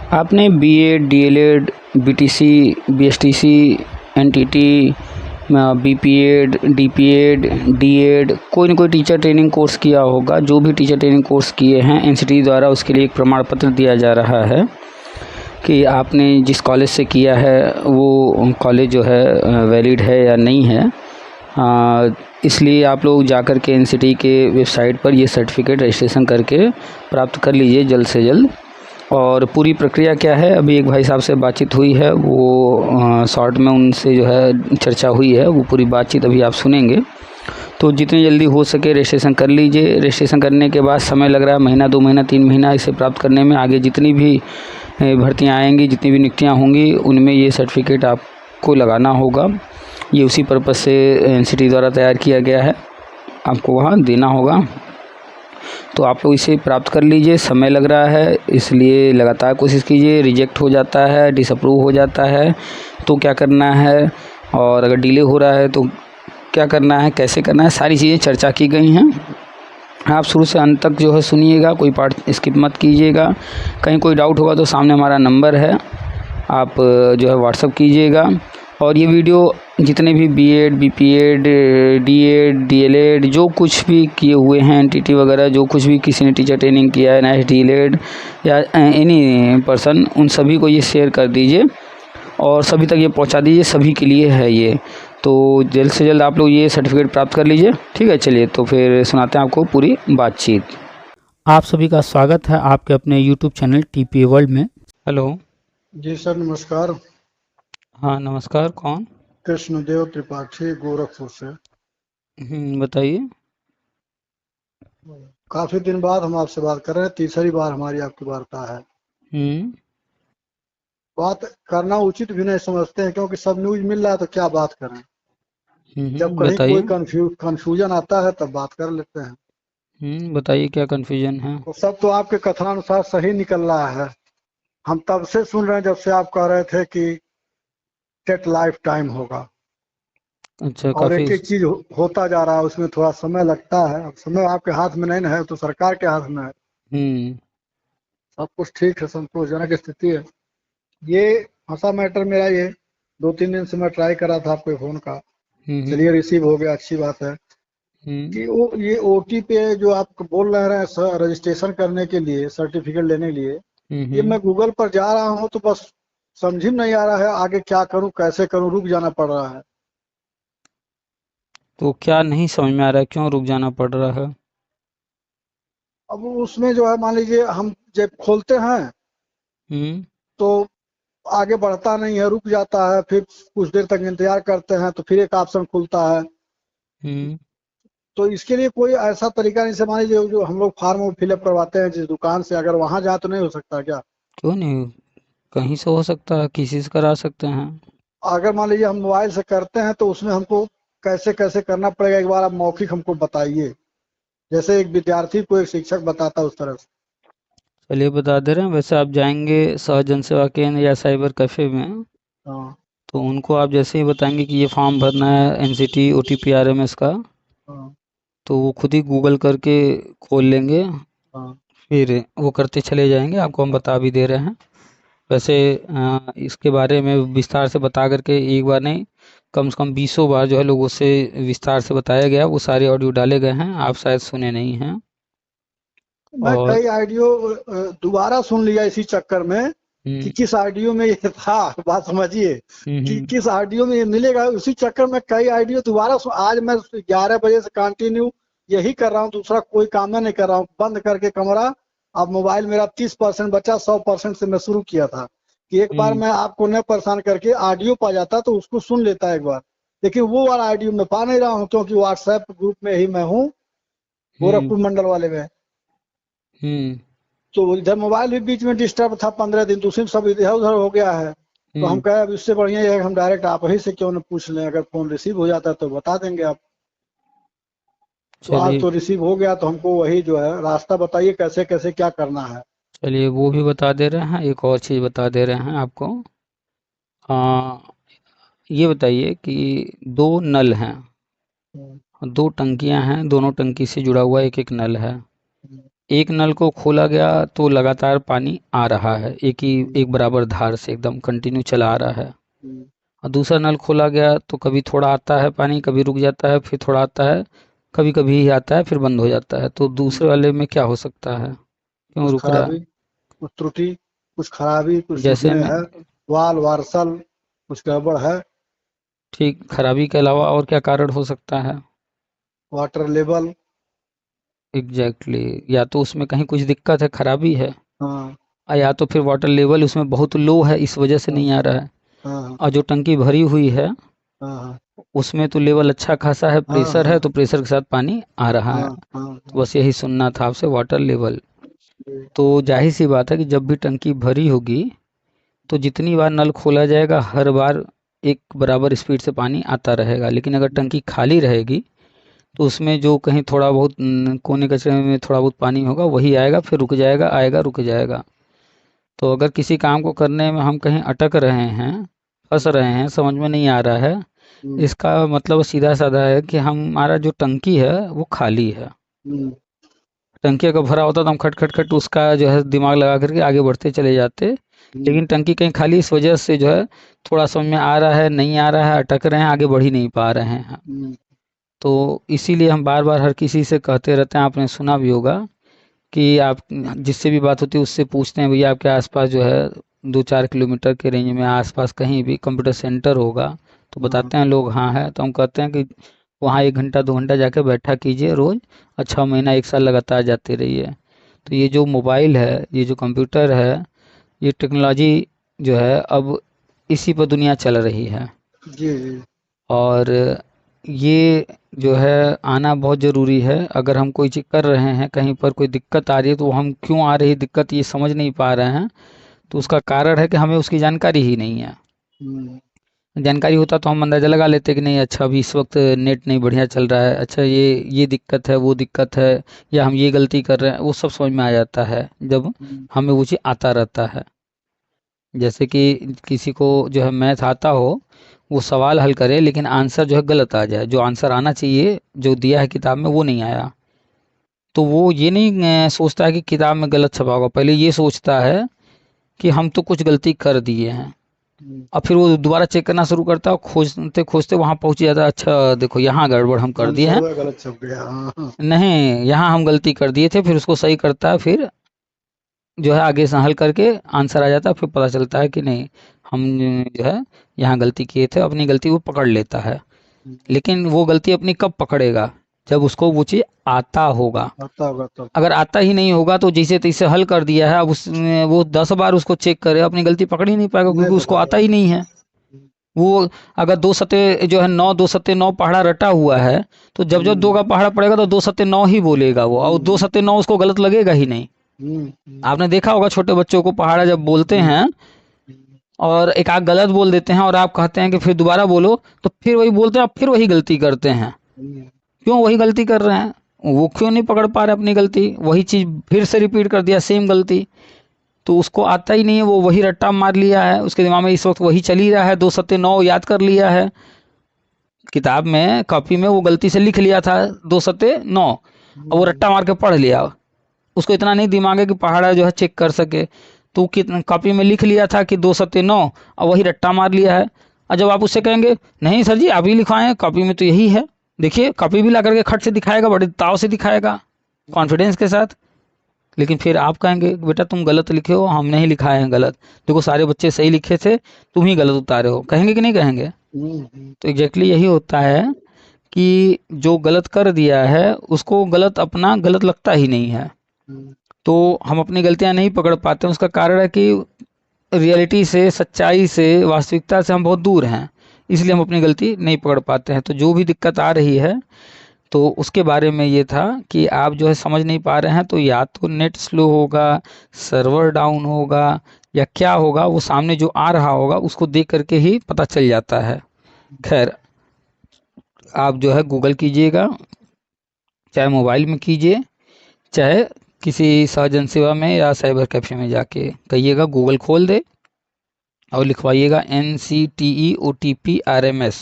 आपने BEd, DElEd, BTC, BSTC, NTT, BPEd, DPEd, DEd कोई न कोई टीचर ट्रेनिंग कोर्स किया होगा। जो भी टीचर ट्रेनिंग कोर्स किए हैं एनसीटी द्वारा उसके लिए एक प्रमाण पत्र दिया जा रहा है कि आपने जिस कॉलेज से किया है वो कॉलेज जो है वैलिड है या नहीं है। इसलिए आप लोग जाकर के एनसीटी के वेबसाइट पर ये सर्टिफिकेट रजिस्ट्रेशन करके प्राप्त कर लीजिए जल्द से जल्द। और पूरी प्रक्रिया क्या है, अभी एक भाई साहब से बातचीत हुई है, वो शॉर्ट में उनसे जो है चर्चा हुई है, वो पूरी बातचीत अभी आप सुनेंगे। तो जितनी जल्दी हो सके रजिस्ट्रेशन कर लीजिए। रजिस्ट्रेशन करने के बाद समय लग रहा है महीना, 2 महीना, 3 महीना इसे प्राप्त करने में। आगे जितनी भी भर्तियाँ आएंगी, जितनी भी नियुक्तियाँ होंगी, उनमें ये सर्टिफिकेट आपको लगाना होगा। ये उसी पर्पज़ से एनसीटी द्वारा तैयार किया गया है, आपको वहाँ देना होगा। तो आप लोग इसे प्राप्त कर लीजिए। समय लग रहा है इसलिए लगातार कोशिश कीजिए। रिजेक्ट हो जाता है, डिसअप्रूव हो जाता है तो क्या करना है, और अगर डिले हो रहा है तो क्या करना है, कैसे करना है, सारी चीज़ें चर्चा की गई हैं। आप शुरू से अंत तक जो है सुनिएगा, कोई पार्ट स्किप मत कीजिएगा। कहीं कोई डाउट होगा तो सामने हमारा नंबर है, आप जो है व्हाट्सअप कीजिएगा। और ये वीडियो जितने भी बीएड, बीपीएड, डीएड, डीएलएड जो कुछ भी किए हुए हैं, एनटीटी वगैरह जो कुछ भी किसी ने टीचर ट्रेनिंग किया है, नेक्स्ट डीएलएड या एनी पर्सन, उन सभी को ये शेयर कर दीजिए और सभी तक ये पहुंचा दीजिए। सभी के लिए है ये। तो जल्द से जल्द आप लोग ये सर्टिफिकेट प्राप्त कर लीजिए। ठीक है, चलिए तो फिर सुनाते हैं आपको पूरी बातचीत। आप सभी का स्वागत है आपके अपने यूट्यूब चैनल टीपी वर्ल्ड में। हेलो जी सर, नमस्कार। हाँ नमस्कार, कौन? कृष्णदेव त्रिपाठी, गोरखपुर से। बताइए। काफी दिन बाद हम आपसे बात कर रहे हैं, तीसरी बार हमारी आपकी वार्ता है। बात करना उचित भी नहीं समझते हैं क्योंकि सब न्यूज मिल रहा है, तो क्या बात करें। जब कहीं कोई बताइए। कंफ्यूजन आता है तब बात कर लेते हैं। बताइए क्या कंफ्यूजन है। तो सब तो आपके कथनानुसार सही निकल रहा है। हम तब से सुन रहे हैं जब से आप कह रहे थे कि टेट लाइफ टाइम होगा। अच्छा, और काफी। एक एक चीज होता जा रहा है, उसमें थोड़ा समय लगता है। अब समय आपके हाथ में नहीं ना है, तो सरकार के हाथ में है। सब कुछ ठीक है, संतोषजनक स्थिति है। ये फंसा मैटर मेरा ये 2-3 दिन से मैं ट्राई कर रहा था आपके फोन का। चलिए रिसीव हो गया, अच्छी बात है। कि वो ये ओटी पे जो आप बोल रहे हैं रजिस्ट्रेशन करने के लिए, सर्टिफिकेट लेने के लिए, ये मैं गूगल पर जा रहा हूँ तो बस समझ में नहीं आ रहा है आगे क्या करूँ, कैसे करूँ, रुक जाना पड़ रहा है। तो क्या नहीं समझ में आ रहा है, क्यों रुक जाना पड़ रहा है? अब उसमें जो है मान लीजिए हम जब खोलते हैं तो आगे बढ़ता नहीं है, रुक जाता है। फिर कुछ देर तक इंतजार करते हैं तो फिर एक ऑप्शन खुलता है। तो इसके लिए कोई ऐसा तरीका नहीं, से मान लीजिए जो हम लोग फॉर्म फिलअप करवाते हैं जिस दुकान से, अगर वहां जाए तो नहीं हो सकता क्या? क्यों नहीं, कहीं से हो सकता है, किसी से करा सकते हैं। अगर मान लीजिए हम मोबाइल से करते हैं तो उसमें हमको कैसे कैसे करना पड़ेगा, एक बार आप मौखिक हमको बताइए, जैसे एक विद्यार्थी को एक शिक्षक बताता है उस तरह से। चलिए बता दे रहे हैं। वैसे आप जाएंगे सहज जन सेवा केंद्र या साइबर कैफे में, हाँ तो उनको आप जैसे ही बताएंगे कि ये फॉर्म भरना है एनसीटी OTPRMS का, हाँ तो वो खुद ही गूगल करके खोल लेंगे। हाँ। फिर वो करते चले जाएंगे, आपको हम बता भी दे रहे हैं। वैसे इसके बारे में विस्तार से बता करके एक बार नहीं, कम से कम 20 बार जो है लोगों से विस्तार से बताया गया। वो सारे ऑडियो डाले गए हैं, आप शायद सुने नहीं हैं। मैं और कई ऑडियो दोबारा सुन लिया इसी चक्कर में कि किस ऑडियो में ये था। बात समझिए कि किस ऑडियो में ये मिलेगा, उसी चक्कर में कई ऑडियो दोबारा आज मैं 11 बजे से कंटिन्यू यही कर रहा हूँ, दूसरा कोई काम मैं नहीं कर रहा हूँ, बंद करके कमरा। अब मोबाइल मेरा 30% बचा, 100% से मैं शुरू किया था कि एक बार मैं आपको न परेशान करके ऑडियो पा जाता तो उसको सुन लेता एक बार। लेकिन वो वाला ऑडियो मैं पा नहीं रहा हूँ क्योंकि व्हाट्सएप ग्रुप में ही मैं हूँ, गोरखपुर मंडल वाले में। तो इधर मोबाइल भी बीच में डिस्टर्ब था 15 दिन, तो उसी में सब इधर उधर हो गया है। तो हम कहे अब इससे बढ़िया है हम डायरेक्ट आप ही से क्यों न पूछ लें, अगर फोन रिसीव हो जाता है तो बता देंगे आप। तो आज तो रिसीव हो गया, तो हमको वही जो है रास्ता बताइए कैसे कैसे क्या करना है। चलिए वो भी बता दे रहे हैं। एक और चीज़ बता दे रहे हैं आपको। ये बताइए कि 2 नल हैं, 2 टंकियां हैं, दोनों टंकी से जुड़ा हुआ एक एक नल है। एक नल को खोला गया तो लगातार पानी आ रहा है, एक बराबर धार से एकदम कंटिन्यू चला आ रहा है। और दूसरा नल खोला गया तो कभी थोड़ा आता है पानी, कभी रुक जाता है, फिर थोड़ा आता है, कभी कभी ही आता है, फिर बंद हो जाता है। तो दूसरे वाले में क्या हो सकता है, क्यों कुछ रुक रहा है? खराबी, कुछ त्रुटि, कुछ खराबी, कुछ जैसे उसमें में है वाल वार्सल, कुछ गड़बड़ है। ठीक, खराबी के अलावा और क्या कारण हो सकता है? Water level. एग्जैक्टली या तो उसमें कहीं कुछ दिक्कत है, खराबी है, हाँ या तो फिर वाटर लेवल उसमें बहुत लो है, इस वजह से हाँ नहीं आ रहा है। हाँ और जो टंकी भरी हुई है हाँ उसमें तो लेवल अच्छा खासा है, हाँ प्रेशर है, हाँ तो प्रेशर के साथ पानी आ रहा हाँ है। हाँ तो हाँ बस यही सुनना था आपसे, वाटर लेवल। हाँ, तो जाहिर सी बात है कि जब भी टंकी भरी होगी तो जितनी बार नल खोला जाएगा हर बार एक बराबर स्पीड से पानी आता रहेगा। लेकिन अगर टंकी खाली रहेगी तो उसमें जो कहीं थोड़ा बहुत कोने कचरे में थोड़ा बहुत पानी होगा वही आएगा, फिर रुक जाएगा, आएगा, रुक जाएगा। तो अगर किसी काम को करने में हम कहीं अटक रहे हैं, फंस रहे हैं, समझ में नहीं आ रहा है, हम्म, इसका मतलब सीधा साधा है कि हमारा जो टंकी है वो खाली है। हम्म, टंकी अगर भरा होता तो हम खट खट खट उसका जो है दिमाग लगा करके आगे बढ़ते चले जाते। हम्म, लेकिन टंकी कहीं खाली, इस वजह से जो है थोड़ा समझ में आ रहा है, नहीं आ रहा है, अटक रहे हैं, आगे बढ़ ही नहीं पा रहे हैं। हम्म, तो इसीलिए हम बार बार हर किसी से कहते रहते हैं, आपने सुना भी होगा कि आप जिससे भी बात होती है उससे पूछते हैं, भैया आपके आसपास जो है 2-4 किलोमीटर के रेंज में आसपास कहीं भी कंप्यूटर सेंटर होगा? तो हाँ, बताते हैं लोग हाँ है। तो हम कहते हैं कि वहाँ 1 घंटा 2 घंटा जाके बैठा कीजिए रोज, और 6 महीना 1 साल लगातार जाते रहिए। तो ये जो मोबाइल है, ये जो कंप्यूटर है, ये टेक्नोलॉजी जो है अब इसी पर दुनिया चल रही है। जी जी। और ये जो है आना बहुत ज़रूरी है। अगर हम कोई चीज़ कर रहे हैं, कहीं पर कोई दिक्कत आ रही है, तो हम क्यों आ रही है दिक्कत ये समझ नहीं पा रहे हैं, तो उसका कारण है कि हमें उसकी जानकारी ही नहीं है। हम्म, जानकारी होता तो हम अंदाज़ा लगा लेते कि नहीं, अच्छा अभी इस वक्त नेट नहीं बढ़िया चल रहा है, अच्छा ये दिक्कत है, वो दिक्कत है, या हम ये गलती कर रहे हैं, वो सब समझ में आ जाता है जब हम्म, हमें वो चीज़ आता रहता है। जैसे कि किसी को जो है मैथ आता हो, वो सवाल हल करे लेकिन आंसर जो है गलत आ जाए, जो आंसर आना चाहिए जो दिया है किताब में वो नहीं आया, तो वो ये नहीं सोचता है कि किताब में गलत छपा होगा, पहले ये सोचता है कि हम तो कुछ गलती कर दिए हैं। हम्म, और फिर वो दोबारा चेक करना शुरू करता है, और खोजते खोजते वहां पहुंच जाता है, अच्छा देखो यहाँ गड़बड़ हम कर दिए आंसर हैं, वह गलत छप गया। हाँ हाँ। नहीं यहाँ हम गलती कर दिए थे, फिर उसको सही करता है, फिर जो है आगे से हल करके आंसर आ जाता है, फिर पता चलता है कि नहीं, हम जो है यहाँ गलती किए थे, अपनी गलती वो पकड़ लेता है। हम्म, लेकिन वो गलती अपनी कब पकड़ेगा, जब उसको वो चीज़ आता होगा। आता होगा तब। अगर आता ही नहीं होगा तो जैसे तैसे हल कर दिया है, अब उसने वो 10 बार उसको चेक करे, अपनी गलती पकड़ ही नहीं पाएगा, नहीं क्योंकि उसको आता पकड़ेगा। ही नहीं है। वो अगर 2 सत्ते जो है 9, 2 सत्ते 9 पहाड़ा रटा हुआ है, तो जब जब 2 का पहाड़ा पड़ेगा तो 2 सत्ते 9 ही बोलेगा वो, और दो हम्म, सत्ते नौ उसको गलत लगेगा ही नहीं। हम्म, आपने देखा होगा छोटे बच्चों को पहाड़ा जब बोलते हम्म, हैं हम्म, और एक आध गलत बोल देते हैं और आप कहते हैं कि फिर दोबारा बोलो, तो फिर वही बोलते हैं, आप फिर वही गलती करते हैं। हम्म, क्यों वही गलती कर रहे हैं? वो क्यों नहीं पकड़ पा रहे अपनी गलती, वही चीज़ फिर से रिपीट कर दिया, सेम गलती। तो उसको आता ही नहीं है, वो वही रट्टा मार लिया है, उसके दिमाग में इस वक्त वही चल ही रहा है, 2 सत्ते 9 याद कर लिया है, किताब में कॉपी में वो गलती से लिख लिया था 2 सत्ते 9, और वो रट्टा मार के पढ़ लिया। उसको इतना नहीं दिमाग है कि पहाड़ा जो है चेक कर सके, तो कॉपी में लिख लिया था कि 2 सत्ते 9, और वही रट्टा मार लिया है। और जब आप उससे कहेंगे नहीं सर जी आप ही लिखवाएं, कॉपी में तो यही है, देखिए कॉपी भी ला करके खट से दिखाएगा, बड़े ताव से दिखाएगा, कॉन्फिडेंस के साथ। लेकिन फिर आप कहेंगे बेटा तुम गलत लिखे हो, हमने ही लिखा है गलत, देखो सारे बच्चे सही लिखे थे, तुम ही गलत उतारे हो, कहेंगे कि नहीं कहेंगे? हम्म, तो एग्जैक्टली यही होता है कि जो गलत कर दिया है उसको गलत अपना गलत लगता ही नहीं है। हम्म, तो हम अपनी गलतियां नहीं पकड़ पाते हैं, उसका कारण है कि रियलिटी से, सच्चाई से, वास्तविकता से हम बहुत दूर हैं, इसलिए हम अपनी गलती नहीं पकड़ पाते हैं। तो जो भी दिक्कत आ रही है तो उसके बारे में ये था कि आप जो है समझ नहीं पा रहे हैं, तो या तो नेट स्लो होगा, सर्वर डाउन होगा, या क्या होगा, वो सामने जो आ रहा होगा उसको देख करके ही पता चल जाता है। खैर, आप जो है गूगल कीजिएगा, चाहे मोबाइल में कीजिए, चाहे किसी सहजन सेवा में या साइबर कैफे में जाके कहिएगा गूगल खोल दे, और लिखवाइएगा NCTE OTP RMS,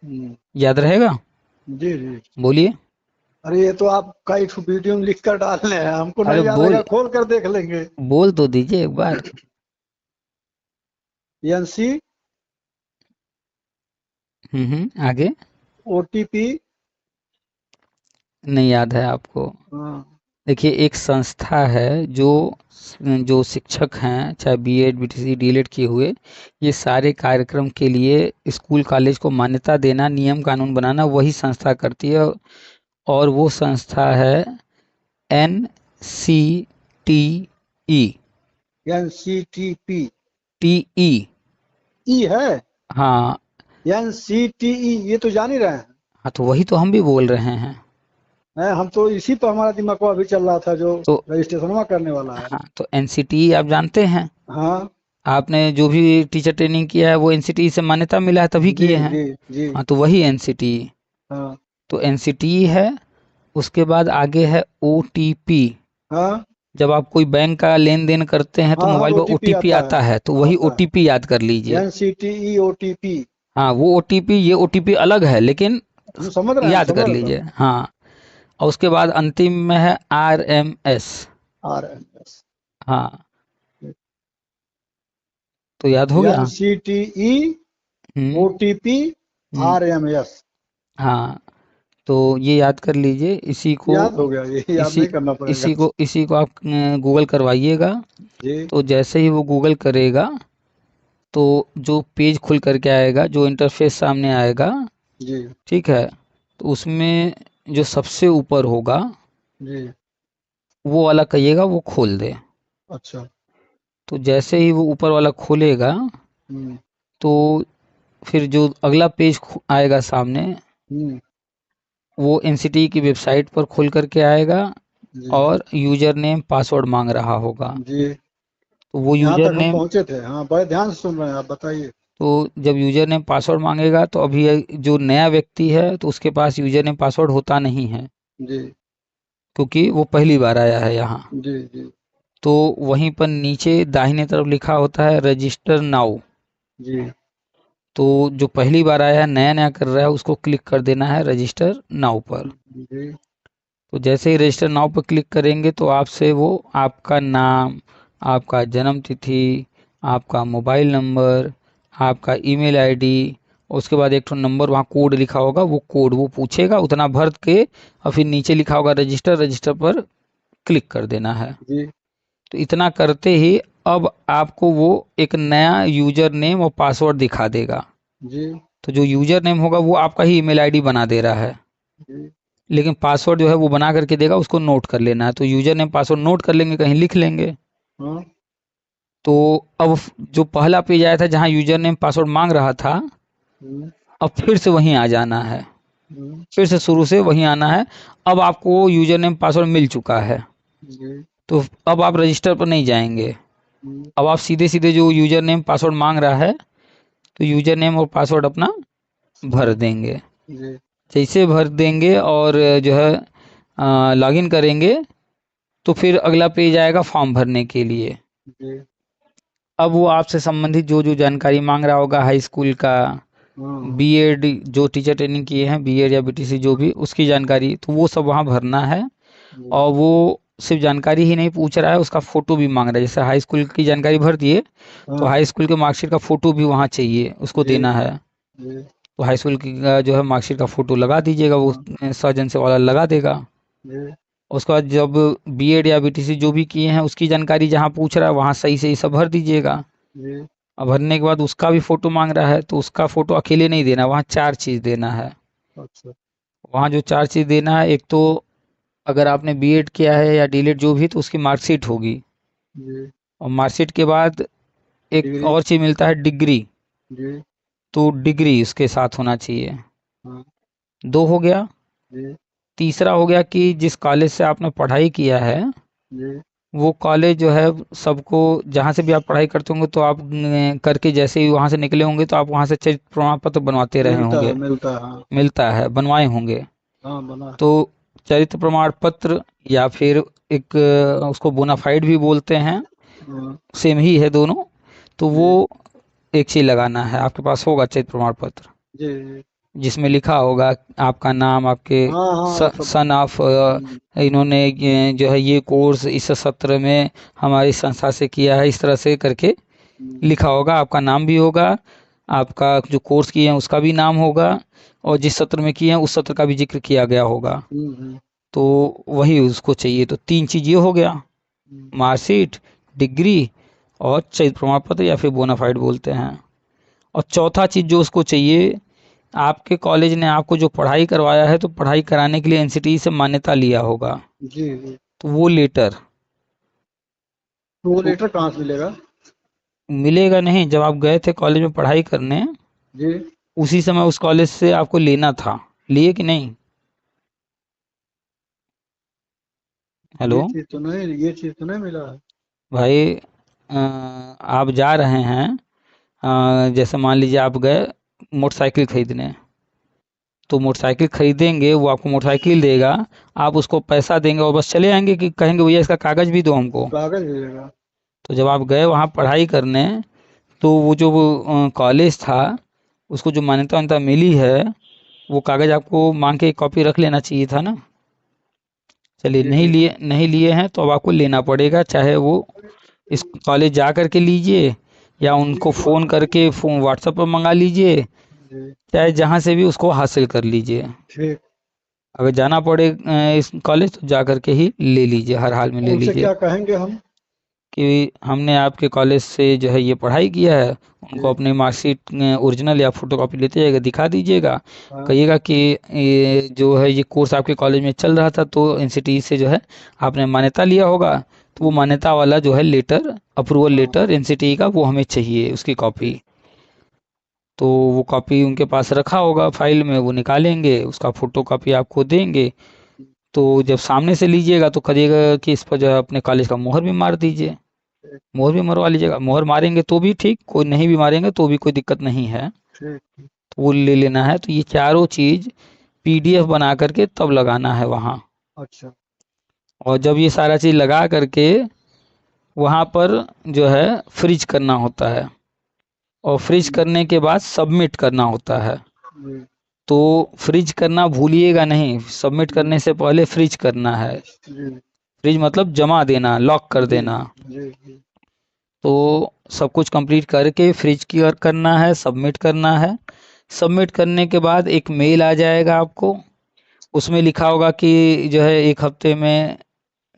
हम्म, याद रहेगा? जी जी। बोलिए। अरे ये तो आप कई वीडियो में लिख कर डालने हैं, हमको अरे नहीं याद बोल रहेगा, खोल कर देख लेंगे। बोल तो दीजिए एक बार। एनसी, आगे। ओटीपी। नहीं याद है आपको? हाँ देखिए, एक संस्था है जो जो शिक्षक हैं, चाहे बीएड बीटीसी डीएलएड किए हुए, ये सारे कार्यक्रम के लिए स्कूल कॉलेज को मान्यता देना, नियम कानून बनाना वही संस्था करती है। और वो संस्था है N C T E. NCTP. T E. E है। हाँ। एनसीटीई, ये तो जान ही रहे हैं। हाँ, तो वही तो हम भी बोल रहे हैं। हम तो इसी पर हमारा दिमाग अभी चल रहा था, जो तो रजिस्ट्रेशन करने वाला है। हाँ, तो एनसीटी आप जानते हैं। हाँ आपने जो भी टीचर ट्रेनिंग किया है वो एनसीटी से मान्यता मिला है तभी जी किए हैं। जी जी। हाँ, तो वही एनसीटी। हाँ तो एनसीटी है। उसके बाद आगे है ओटीपी। हाँ जब आप कोई बैंक का लेन देन करते हैं तो हाँ हाँ, मोबाइल पर ओटीपी ओटीपी आता है। आता है, तो वही आता ओटीपी याद कर है लीजिए। NCTE OTP. हाँ, वो ओटीपी ये ओटीपी अलग है, लेकिन हम समझ रहे हैं, हम याद समझ कर रहे हैं लीजिए। सर। हाँ। और उसके बाद अंतिम में है आरएमएस। आरएमएस। हाँ, तो याद हो गया। एनसीटीई हम्म। ओटीपी हम्म। आरएमएस। हाँ, तो ये याद कर लीजिए इसी को। याद हो गया, ये याद इसी नहीं करना पड़ेगा। इसी को आप गूगल करवाइएगा। जी तो जैसे ही वो गूगल करेगा तो जो पेज खुल करके आएगा, जो इंटरफेस सामने आएगा, जी ठीक है, तो उसमें जो सबसे ऊपर होगा जी। वो वाला कहिएगा वो खोल दे। अच्छा। तो जैसे ही वो ऊपर वाला खोलेगा हम्म तो फिर जो अगला पेज आएगा सामने, हम्म। वो एनसीटी की वेबसाइट पर खुल करके आएगा। जी और यूजर नेम पासवर्ड मांग रहा होगा। जी। तो वो यहाँ यूजर तक हम नेम पहुँचे थे, हाँ बड़े ध्यान से सुन रहे हैं, आप बताइए। तो जब यूजर नेम पासवर्ड मांगेगा तो अभी जो नया व्यक्ति है तो उसके पास यूजर नेम पासवर्ड होता नहीं है, जी क्योंकि वो पहली बार आया है यहाँ। जी जी तो वहीं पर नीचे दाहिने तरफ लिखा होता है रजिस्टर नाउ। जी तो जो पहली बार आया है, नया नया कर रहा है, उसको क्लिक कर देना है रजिस्टर नाउ पर। जी तो जैसे ही रजिस्टर नाउ पर क्लिक करेंगे तो आपसे वो आपका नाम, आपका जन्म तिथि, आपका मोबाइल नंबर, आपका ईमेल आईडी, उसके बाद एक ठो नंबर वहाँ कोड लिखा होगा, वो कोड वो पूछेगा, उतना भर के और फिर नीचे लिखा होगा रजिस्टर, रजिस्टर पर क्लिक कर देना है। जी तो इतना करते ही अब आपको वो एक नया यूजर नेम और पासवर्ड दिखा देगा। जी तो जो यूजर नेम होगा वो आपका ही ईमेल आईडी बना दे रहा है, जी। लेकिन पासवर्ड जो है वो बना करके देगा, उसको नोट कर लेना है। तो यूजर नेम पासवर्ड नोट कर लेंगे, कहीं लिख लेंगे। हाँ। तो अब जो पहला पेज आया था जहाँ यूजर नेम पासवर्ड मांग रहा था, हम्म अब फिर से वहीं आ जाना है, हम्म। फिर से शुरू से वहीं आना है। अब आपको यूजर नेम पासवर्ड मिल चुका है, जी। तो अब आप रजिस्टर पर नहीं जाएंगे। हम्म अब आप सीधे सीधे जो यूजर नेम पासवर्ड मांग रहा है, तो यूजर नेम और पासवर्ड अपना भर देंगे। जी जैसे भर देंगे और जो है लॉगिन करेंगे, तो फिर अगला पेज आएगा फॉर्म भरने के लिए। जी। अब वो आपसे संबंधित जो जो जानकारी मांग रहा होगा, हाई स्कूल का, हाँ बीएड जो टीचर ट्रेनिंग किए हैं, बीएड या बीटीसी जो भी, उसकी जानकारी, तो वो सब वहाँ भरना है। जी और वो सिर्फ जानकारी ही नहीं पूछ रहा है, उसका फोटो भी मांग रहा है। जैसे हाई स्कूल की जानकारी भर दिए, तो हाँ। हाई स्कूल के मार्कशीट का फोटो भी वहाँ चाहिए, उसको जी देना है। जी। तो हाई स्कूल की का जो है मार्कशीट का फोटो लगा दीजिएगा, वो हाँ सर्जन से वाला लगा देगा। जी उसके बाद जब बीएड या बीटीसी जो भी किए हैं उसकी जानकारी जहाँ पूछ रहा है वहाँ सही से ही सब भर दीजिएगा। जी। अब भरने के बाद उसका भी फोटो मांग रहा है, तो उसका फोटो अकेले नहीं देना, वहाँ चार चीज़ देना है। अच्छा। वहाँ जो चार चीज़ देना है, एक तो अगर आपने बीएड किया है या डीएलएड जो भी, तो उसकी मार्कशीट होगी। जी। और मार्कशीट के बाद एक डिग्री। और चीज़ मिलता है, डिग्री। जी। तो डिग्री उसके साथ होना चाहिए। हाँ। दो हो गया। जी तीसरा हो गया कि जिस कॉलेज से आपने पढ़ाई किया है जी। वो कॉलेज जो है सबको, जहाँ से भी आप पढ़ाई करते होंगे तो आप करके जैसे ही वहाँ से निकले होंगे तो आप वहाँ से चरित्र प्रमाण पत्र बनवाते रहे होंगे, मिलता है हाँ। मिलता है, बनवाए होंगे। हाँ बना तो चरित्र प्रमाण पत्र या फिर एक उसको बोनाफाइड भी बोलते हैं, है। हाँ। सेम ही है दोनों। तो वो जी एक चीज़ लगाना है, आपके पास होगा चरित्र प्रमाण पत्र। जी जी। जिसमें लिखा होगा आपका नाम, आपके हाँ हाँ सब। सन ऑफ, इन्होंने जो है ये कोर्स इस सत्र में हमारी संस्था से किया है, इस तरह से करके हम्म, लिखा होगा। आपका नाम भी होगा, आपका जो कोर्स किए हैं उसका भी नाम होगा, और जिस सत्र में किए हैं उस सत्र का भी जिक्र किया गया होगा। हम्म, तो वही उसको चाहिए। तो 3 चीज़ ये हो गया, हम्म, मार्कशीट, डिग्री और चयनित प्रमाण पत्र या फिर बोनाफाइड बोलते हैं। और चौथा चीज़ जो उसको चाहिए, आपके कॉलेज ने आपको जो पढ़ाई करवाया है तो पढ़ाई कराने के लिए एनसीटीई से मान्यता लिया होगा, जी जी। तो वो लेटर तो वो तो लेटर कहाँ से मिलेगा? मिलेगा नहीं। जब आप गए थे कॉलेज में पढ़ाई करने, जी। उसी समय उस कॉलेज से आपको लेना था, लिए कि नहीं? हेलो ये चीज तो नहीं मिला है। भाई, आप जा रहे हैं, जैसे मान लीजिए आप गए मोटरसाइकिल खरीदने, तो मोटरसाइकिल खरीदेंगे, वो आपको मोटरसाइकिल देगा, आप उसको पैसा देंगे और बस चले आएंगे, कि कहेंगे भैया इसका कागज़ भी दो हमको? कागज मिलेगा। तो जब आप गए वहाँ पढ़ाई करने, तो वो जो कॉलेज था, उसको जो मान्यता वान्यता मिली है, वो कागज़ आपको मांग के एक कॉपी रख लेना चाहिए था ना। चलिए, जी जी। नहीं लिए हैं तो अब आपको लेना पड़ेगा, चाहे वो इस कॉलेज जा कर के लीजिए, या उनको फ़ोन करके फ़ोन व्हाट्सएप पर मंगा लीजिए, जी। चाहे जहाँ से भी उसको हासिल कर लीजिए। ठीक। अगर जाना पड़े इस कॉलेज, तो जा कर के ही ले लीजिए, हर हाल में ले उनसे लीजिए, क्या कहेंगे हम? कि हमने आपके कॉलेज से जो है ये पढ़ाई किया है। उनको जी। अपनी मार्कशीट ओरिजिनल या फोटोकॉपी लेते जाइएगा, दिखा दीजिएगा, हाँ। कहिएगा कि ये जो है ये कोर्स आपके कॉलेज में चल रहा था, तो एनसीटी से जो है आपने मान्यता लिया होगा, तो वो मान्यता वाला जो है लेटर, अप्रूवल हाँ। लेटर एनसीटी का, वो हमें चाहिए, उसकी कॉपी। ठीक। तो वो कॉपी उनके पास रखा होगा फाइल में, वो निकालेंगे, उसका फोटो कॉपी आपको देंगे। तो जब सामने से लीजिएगा तो करिएगा कि इस पर जो है अपने कॉलेज का मोहर भी मार दीजिए, ठीक। मोहर भी मरवा लीजिएगा। मोहर मारेंगे तो भी ठीक, कोई नहीं भी मारेंगे तो भी कोई दिक्कत नहीं है, ठीक। तो वो ले लेना है। तो ये चारों चीज़ पीडीएफ बना करके तब लगाना है वहाँ। अच्छा। और जब ये सारा चीज़ लगा करके वहाँ पर जो है फ्रीज करना होता है, और फ्रीज करने के बाद सबमिट करना होता है। जी तो फ्रीज करना भूलिएगा नहीं, सबमिट जी करने से पहले फ्रीज करना है। जी फ्रीज मतलब जमा देना, लॉक कर जी देना। जी जी। तो सब कुछ कंप्लीट करके फ्रिज की और करना है, सबमिट करना है। सबमिट करने के बाद एक मेल आ जाएगा आपको, उसमें लिखा होगा कि जो है 1 हफ्ते में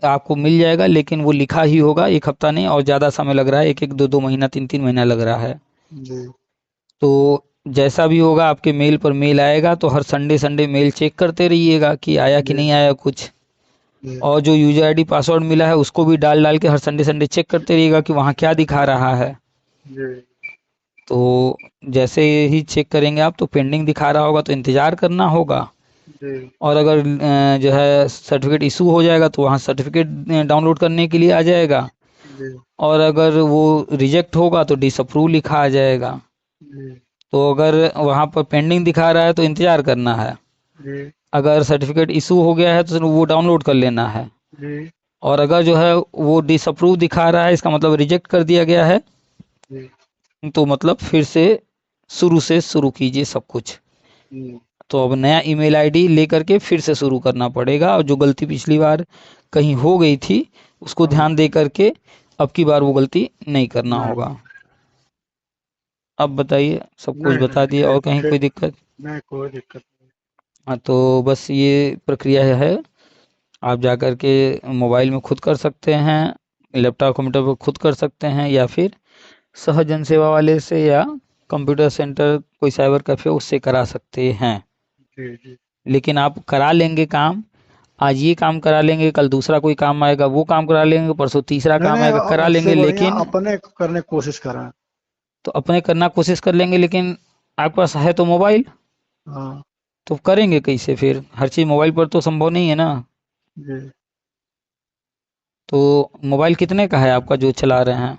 आपको मिल जाएगा, लेकिन वो लिखा ही होगा 1 हफ्ता नहीं, और ज़्यादा समय लग रहा है, 1 1 2 2 महीना, 3 3 महीना लग रहा है। जी तो जैसा भी होगा आपके मेल पर मेल आएगा, तो हर संडे संडे मेल चेक करते रहिएगा कि आया कि जी नहीं आया कुछ। जी और जो यूजर आईडी पासवर्ड मिला है उसको भी डाल डाल के हर संडे संडे चेक करते रहिएगा कि वहाँ क्या दिखा रहा है। जी तो जैसे ही चेक करेंगे आप, तो पेंडिंग दिखा रहा होगा तो इंतज़ार करना होगा। जी और अगर जो है सर्टिफिकेट इशू हो जाएगा, तो वहाँ सर्टिफिकेट डाउनलोड करने के लिए आ जाएगा। जी और अगर वो रिजेक्ट होगा तो डिसअप्रूव लिखा आ जाएगा। जी तो अगर वहाँ पर पेंडिंग दिखा रहा है तो इंतज़ार करना है, जी अगर सर्टिफिकेट इशू हो गया है तो वो डाउनलोड कर लेना है। जी और अगर जो है वो डिसअप्रूव दिखा रहा है, इसका मतलब रिजेक्ट कर दिया गया है, जी तो मतलब फिर से शुरू कीजिए सब कुछ। जी। तो अब नया ईमेल आईडी लेकर के फिर से शुरू करना पड़ेगा, और जो गलती पिछली बार कहीं हो गई थी उसको हाँ। ध्यान दे करके अब की बार वो गलती नहीं करना नहीं होगा। अब बताइए, सब कुछ नहीं बता नहीं दिया, और ठीक कहीं कोई ठीक। दिक्कत? नहीं कोई दिक्कत नहीं। हाँ, तो बस ये प्रक्रिया है। आप जा कर के मोबाइल में खुद कर सकते हैं, लैपटॉप कंप्यूटर पर खुद कर सकते हैं, या फिर सहज जन सेवा वाले से, या कंप्यूटर सेंटर कोई साइबर कैफे उससे करा सकते हैं। जी जी। लेकिन आप करा लेंगे काम, आज ये काम करा लेंगे, कल दूसरा कोई काम आएगा वो काम करा लेंगे, परसों तीसरा नहीं काम नहीं आएगा करा उससे लेंगे, बढ़िया लेकिन अपने करने की कोशिश करें। तो अपने करना कोशिश कर लेंगे, लेकिन आपके पास है तो मोबाइल, हाँ। तो करेंगे कैसे फिर? हर चीज़ मोबाइल पर तो संभव नहीं है ना। जी। तो मोबाइल कितने का है आपका जो चला रहे हैं?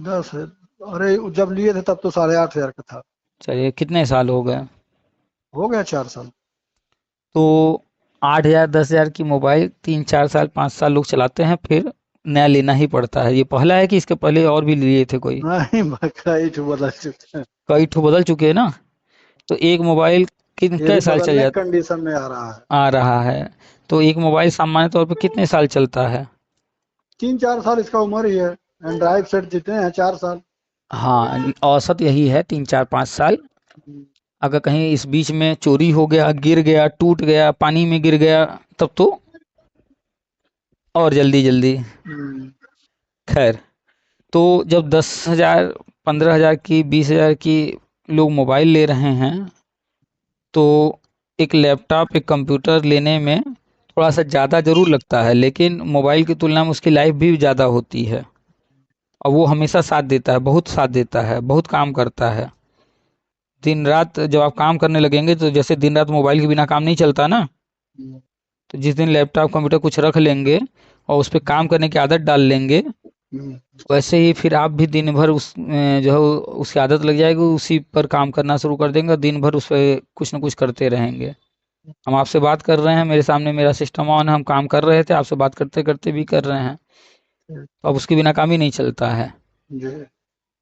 10 है। अरे जब लिए थे तब तो 8,500 का था। चलिए, कितने साल हो गए? हो गया 4 साल। तो 8 हज़ार 10 हज़ार की मोबाइल 3 4 साल 5 साल लोग चलाते हैं, फिर नया लेना ही पड़ता है। ये पहला है कि इसके पहले और भी लिए थे कोई? नहीं कई ठो बदल चुके हैं। कई ठो बदल चुके हैं ना। तो एक मोबाइल ये कै भी साल चल बदलने जाता कंडीशन में आ रहा है। आ रहा है? तो एक मोबाइल सामान्य तौर पे कितने साल चलता है? 3-4 साल इसका उम्र ही है। एंड्रॉइड सेट जितने हैं 4 साल। हाँ, औसत यही है 3 4 5 साल। हम्म, अगर कहीं इस बीच में चोरी हो गया, गिर गया, टूट गया, पानी में गिर गया, तब तो और जल्दी जल्दी। हम्म, खैर, तो जब 10,000 15,000 की 20,000 की लोग मोबाइल ले रहे हैं, तो एक लैपटॉप एक कंप्यूटर लेने में थोड़ा सा ज़्यादा ज़रूर लगता है, लेकिन मोबाइल की तुलना में उसकी लाइफ भी ज़्यादा होती है। और वो हमेशा साथ देता है, बहुत साथ देता है, बहुत काम करता है। दिन रात जब आप काम करने लगेंगे, तो जैसे दिन रात मोबाइल के बिना काम नहीं चलता ना, हम्म, तो जिस दिन लैपटॉप कंप्यूटर कुछ रख लेंगे और उस पर काम करने की आदत डाल लेंगे, हम्म, वैसे ही फिर आप भी दिन भर उस जो है उसकी आदत लग जाएगी, उसी पर काम करना शुरू कर देंगे, दिन भर उस पर कुछ ना कुछ करते रहेंगे। हम आपसे बात कर रहे हैं, मेरे सामने मेरा सिस्टम ऑन है, हम काम कर रहे थे, आपसे बात करते करते भी कर रहे हैं, तो अब उसके बिना काम ही नहीं चलता है। जी,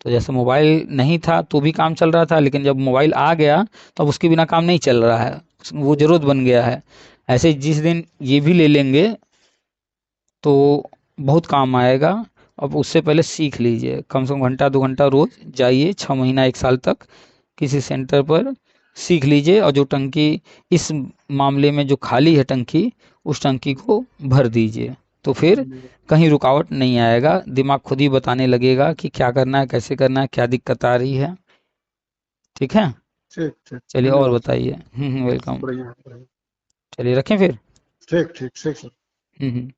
तो जैसे मोबाइल नहीं था तो भी काम चल रहा था, लेकिन जब मोबाइल आ गया तो अब उसके बिना काम नहीं चल रहा है, वो जरूरत बन गया है। ऐसे जिस दिन ये भी ले लेंगे तो बहुत काम आएगा। अब उससे पहले सीख लीजिए, कम से कम घंटा 2 घंटा रोज जाइए, 6 महीना 1 साल तक किसी सेंटर पर सीख लीजिए, और जो टंकी इस मामले में जो खाली है टंकी, उस टंकी को भर दीजिए। तो फिर कहीं रुकावट नहीं आएगा, दिमाग खुद ही बताने लगेगा कि क्या करना है, कैसे करना है, क्या दिक्कत आ रही है। ठीक है? ठीक ठीक, चलिए और धन्यवाद सर। बताइए। वेलकम। बढ़िया बढ़िया। चलिए रखें फिर। ठीक ठीक ठीक सर। हम्म।